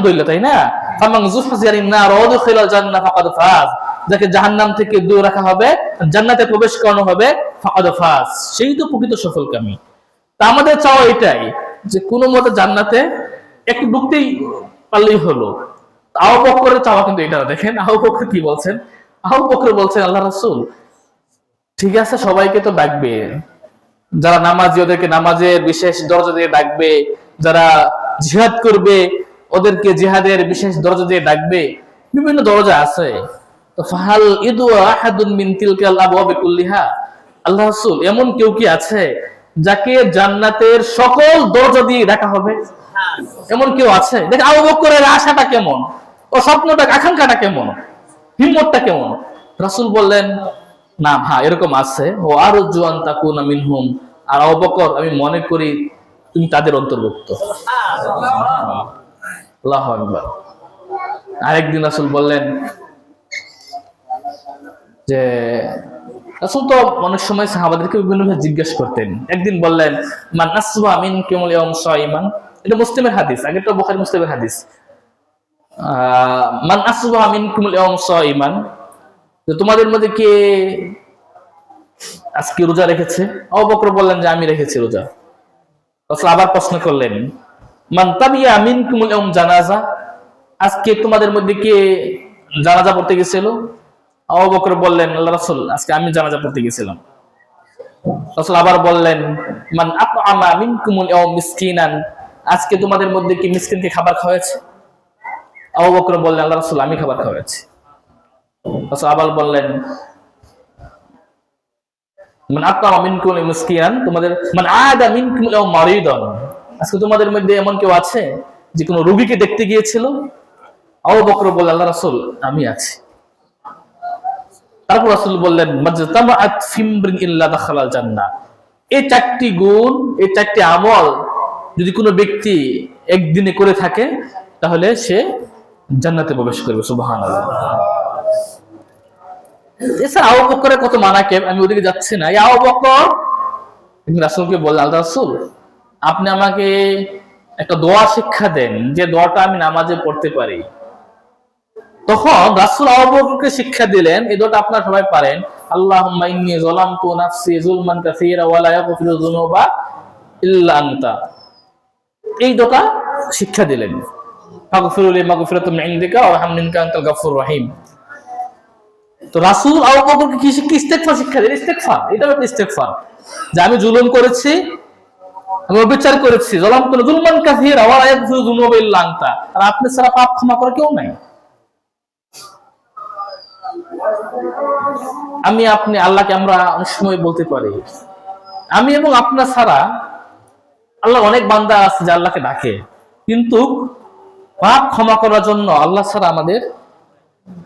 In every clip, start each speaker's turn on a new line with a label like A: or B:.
A: আলহামদুলিল্লাহ, তাই না? ফামান যুহজিরান নার ওয়া দুখিলাল জান্নাহ ফাকাদ ফাজ, যাকে জাহান্নাম থেকে দূরে রাখা হবে, জান্নাতে প্রবেশ করানো হবে, ফাকাদ ফাজ, সেই তো প্রকৃত সফলকামী। তা আমাদের চাওয়া এটাই যে কোনো মতে জান্নাতে একটু ঢুকতেই পারলেই হলো। আবু বকরের চাওয়া কিন্তু এটা। দেখেন আবু বকর কি বলছেন, আবু বকর বলছেন, আল্লাহ রাসূল ঠিক আছে সবাইকে তো ডাকবে, যারা নামাজি ওদেরকে নামাজের বিশেষ দরজা দিয়ে ডাকবে, যারা জিহাদ করবে ওদেরকে জিহাদের বিশেষ দরজা দিয়ে ডাকবে, বিভিন্ন দরজা আছে। তো ফাহাল ইদু আহাদুন মিন তিলকাল আবওয়াবি কুল্লিহা, আল্লাহ রাসূল এমন কেউ কি আছে যাকে জান্নাতের সকল দরজা দিয়ে ডাকা হবে? এমন কেউ আছে? দেখ আবু বকরের আশাটা কেমন, ও স্বপ্নটা আকাঙ্ক্ষাটা কেমন, হিম্মতটা কেমন। রাসূল বললেন না হ্যাঁ এরকম আছে, ও আরজু আন তাকুনা মিনহুম, আর আবু বকর আমি মনে করি তুমি তাদের অন্তর্ভুক্ত। আল্লাহু আকবার। আরেকদিন রাসূল বললেন যে রাসূল তো অনেক সময় সাহাবাদেরকে বিভিন্নভাবে জিজ্ঞেস করতেন। একদিন বললেন মান আসবা মিনকুমুল ইয়াউম সাইমান, এটা মুসলিমের হাদিস, আগেরটা বুখারী মুসলিমের হাদিস। মান আসবা মিনকুমুল ইয়াউম সাইমান, যে তোমাদের মধ্যে কে আজকে রোজা রেখেছে? আবু বকর বললেন যে আমি রেখেছি রোজা। রাসূল আবার প্রশ্ন করলেন মান তাবিয়া মিনকুমুল ইয়াউম জানাজা, আজকে তোমাদের মধ্যে কে জানাজা পড়তে গেছিল? আবু বকর বললেন আল্লাহ রাসূল আজকে আমি জানাজা পড়তে গেছিলাম। রাসূল আবার বললেন মান আতআমা মিনকুমুল ইয়াউম মিসকিনান, আজকে তোমাদের মধ্যে কি মিসকিনকে খাবার খাওয়াছে? আবু বকর বললেন আল্লাহ রাসূল আমি খাবার খাওয়াচ্ছি। রাসূল আবার বললেন মান আতআমা মিনকুমুল মিসকিনান, তোমাদের মান আদা মিনকুমুল ইয়াউম মারিদান, আজকে তোমাদের মধ্যে এমন কেউ আছে যে কোনো রোগীকে দেখতে গিয়েছিল? আবু বকর বললেন আল্লাহ রাসূল আমি আছি। তারপর রাসূল বললেন মাজতামাআত ফিমরিন ইল্লা দাখালাল জান্নাহ, এই চারটি গুণ, এই চারটি আমল যদি কোনো ব্যক্তি একদিনে করে থাকে তাহলে সে জান্নাতে প্রবেশ করবে। সুবহানাল্লাহ। এছাড়া আবু বকরের কত মানাকিব, আমি ওদিকে যাচ্ছি না। এই আবু বকর রাসূলকে বললেন আল্লাহ রাসূল আপনি আমাকে একটা দোয়া শিক্ষা দেন যে দোয়াটা আমি নামাজে পড়তে পারি। তখন রাসূল আবু বকরকে শিক্ষা দিলেন, এই দোয়াটা আপনারা সবাই পারেন, আল্লাহুম্মা ইন্নী যালামতু নাফসি যুলমান কাসীরা ওয়া লা ইয়াগফিরু যুনুবা ইল্লা আনতা, এই দোয়াটা শিক্ষা দিলেন। ফাগফিরলি মাগফিরাতুম মিন ইনদিকা ওয়ারহামনি ইন্নাকা আনতাল গাফুরুর রহিম। তো রাসূল আবু বকরকে কি ইস্তেগফার শিক্ষা দিলেন। ইস্তেগফার, এটা হচ্ছে ইস্তেগফার, যে আমি জুলুম করেছি, আমি অবিচার করেছি, যালামতু যুলমান কাসীরা ওয়া লা ইয়াগফিরু যুনুবা ইল্লা আনতা, আর আপনি ছাড়া পাপ ক্ষমা করে কেউ নাই। আমি আপনি আল্লাহকে আমরা অনেক সময় বলতে পারি আমি এবং আপনার ছাড়া আল্লাহ অনেক বান্দা আছে যে আল্লাহকে ডাকে, কিন্তু পাপ ক্ষমা করার জন্য আল্লাহ ছাড়া আমাদের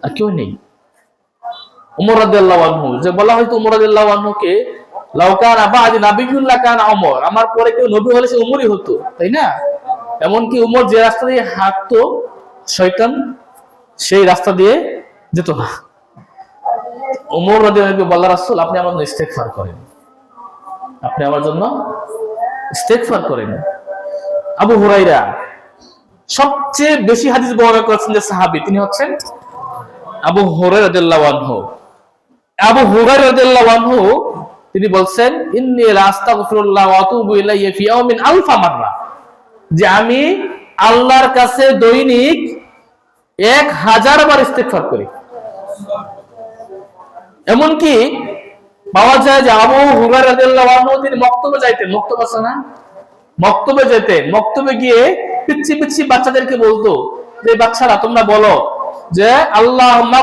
A: আর কেউ নেই। ওমর রাদিয়াল্লাহু আনহু, যে বলা হয়তো ওমর রাদিয়াল্লাহু আনহুকে লাউ কানা বা'দি নাবিয়্যুন লাকানা ওমর, আমার পরে কেউ নবী হলে সে ওমরই হতো, তাই না? এমনকি ওমর যে রাস্তা দিয়ে হাঁটতো শয়তান সেই রাস্তা দিয়ে যেত না। ওমর রাদিয়াল্লাহু আনহু বললেন রাসূল আপনি আমার জন্য ইস্তেগফার করেন, আপনি আমার জন্য ইস্তেগফার করেন। আবু হুরায়রা সবচেয়ে বেশি হাদিস বর্ণনা করেছেন যে সাহাবী, তিনি হচ্ছেন আবু হুরায়রা রাদিয়াল্লাহু আনহু। আবু হুরায়রা রাদিয়াল্লাহু আনহু তিনি বলছেন ইন্নী লা আস্তাগফিরুল্লাহ ওয়া আতুবু ইলাইহি ফি ইয়াউমিন আলফা মাররা, যে আমি আল্লাহর কাছে দৈনিক 1000 বার ইস্তেগফার করি। এমনকি পাওয়া যায় যে আবু হুরায়রা রাদিয়াল্লাহু আনহু তিনি মক্তবে যাইতেন, মক্তব আছে না, মক্তবে যেতেন, মক্তবে গিয়ে পিচ্ছি পিচ্ছি বাচ্চাদেরকে বলতো যে বাচ্চারা তোমরা বলো যে আল্লাহুম্মা